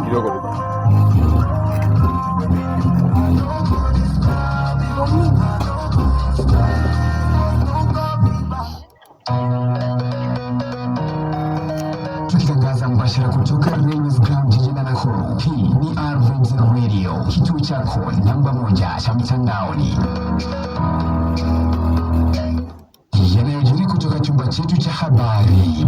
kidogo tu. Tukitangaza mbashara kutoka Railways Ground jijini Nakuru. Hii ni R-Vibes Radio, kituo chako namba 1 cha mtandaoni. Yanayojiri kutoka chumba chetu cha habari.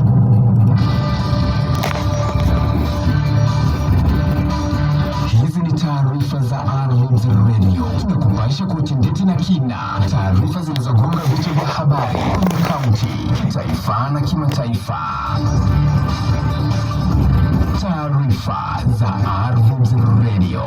Hizi ni taarifa za R-Vibes Radio. Tunakupasha kwa utendeti na kina. Taarifa zilizogonga vichwa vya habari kwenye kaunti, kitaifa na kimataifa. Taarifa za R-Vibes Radio.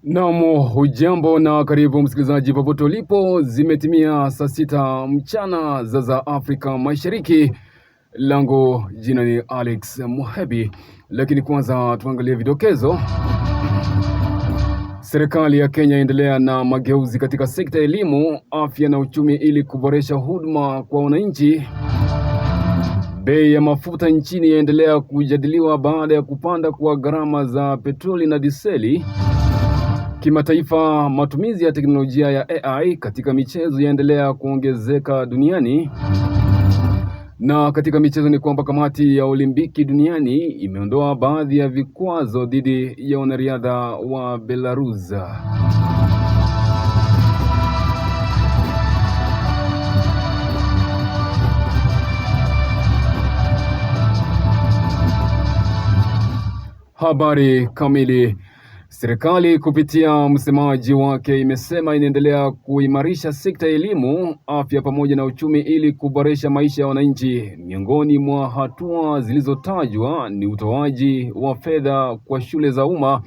Naam, hujambo na karibu msikilizaji popote ulipo. Zimetimia saa 6 mchana za Afrika Mashariki. Langu jina ni Alex Muhebi, lakini kwanza tuangalie vidokezo. Serikali ya Kenya endelea na mageuzi katika sekta ya elimu, afya na uchumi ili kuboresha huduma kwa wananchi. Bei ya mafuta nchini yaendelea kujadiliwa baada ya kupanda kwa gharama za petroli na diseli. Kimataifa, matumizi ya teknolojia ya AI katika michezo yaendelea kuongezeka duniani. Na katika michezo ni kwamba kamati ya Olimpiki duniani imeondoa baadhi ya vikwazo dhidi ya wanariadha wa Belarus. Habari kamili. Serikali kupitia msemaji wake imesema inaendelea kuimarisha sekta ya elimu, afya pamoja na uchumi ili kuboresha maisha ya wananchi. Miongoni mwa hatua zilizotajwa ni utoaji wa fedha kwa shule za umma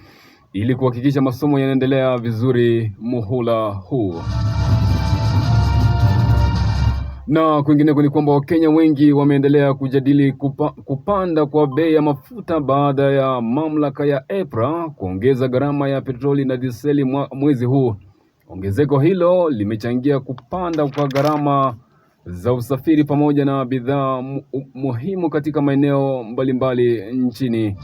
ili kuhakikisha masomo yanaendelea vizuri muhula huu. Na kwingineko ni kwamba Wakenya wengi wameendelea kujadili kupanda kwa bei ya mafuta baada ya mamlaka ya EPRA kuongeza gharama ya petroli na diseli mwezi huu. Ongezeko hilo limechangia kupanda kwa gharama za usafiri pamoja na bidhaa muhimu katika maeneo mbalimbali nchini.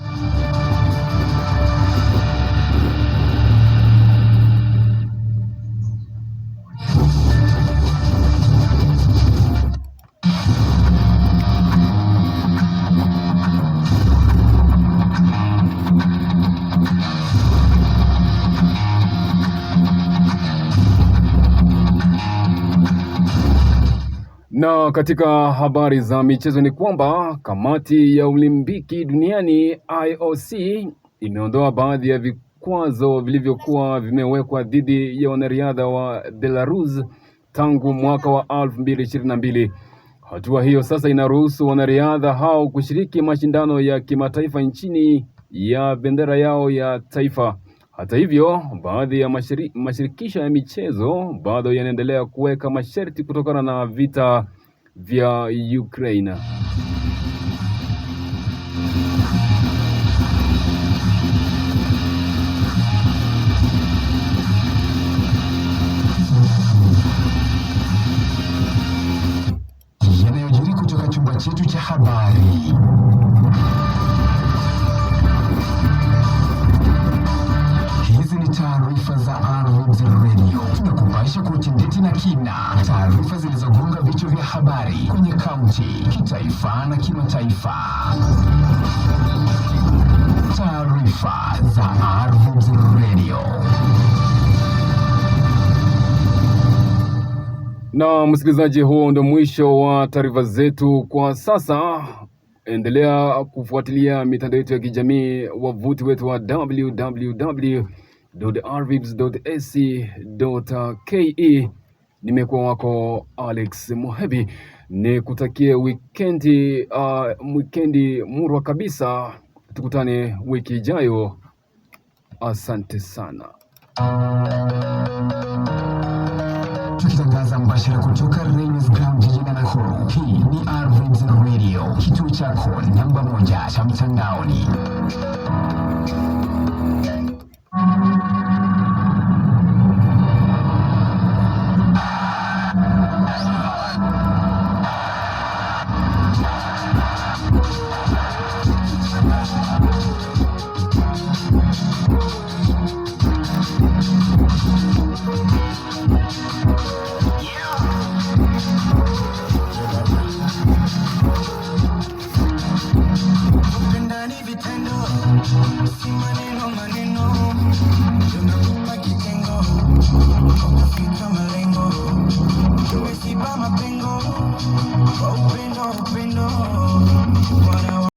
Na katika habari za michezo ni kwamba kamati ya Olimpiki duniani IOC imeondoa baadhi ya vikwazo vilivyokuwa vimewekwa dhidi ya wanariadha wa Belarus tangu mwaka wa 2022. Hatua hiyo sasa inaruhusu wanariadha hao kushiriki mashindano ya kimataifa nchini ya bendera yao ya taifa. Hata hivyo, baadhi ya mashirikisho ya michezo bado yanaendelea kuweka masharti kutokana na vita vya Ukraine. Yanayojiri kutoka chumba chetu cha habari. Taarifa za R-Vibes Radio. Tunakupasha kwa utendeti na kina. Taarifa zilizogonga vichwa vya habari kwenye kaunti, kitaifa na kimataifa. Taarifa za R-Vibes Radio. Na msikilizaji, huo ndio mwisho wa taarifa zetu kwa sasa. Endelea kufuatilia mitandao yetu ya kijamii, wavuti wetu wa www.rvibes.ac.ke. Nimekuwa wako Alex Muhebi, nikutakie wikendi murwa kabisa. Tukutane wiki ijayo. Asante sana. mubashara kutoka Railways Ground jijini Nakuru. Hii ni R-Vibes Radio, kituo chako namba 1 cha mtandaoni. Si maneno maneno, tunakupa kitengo, ukafika malengo, tumesiba mapengo, upendo upendo.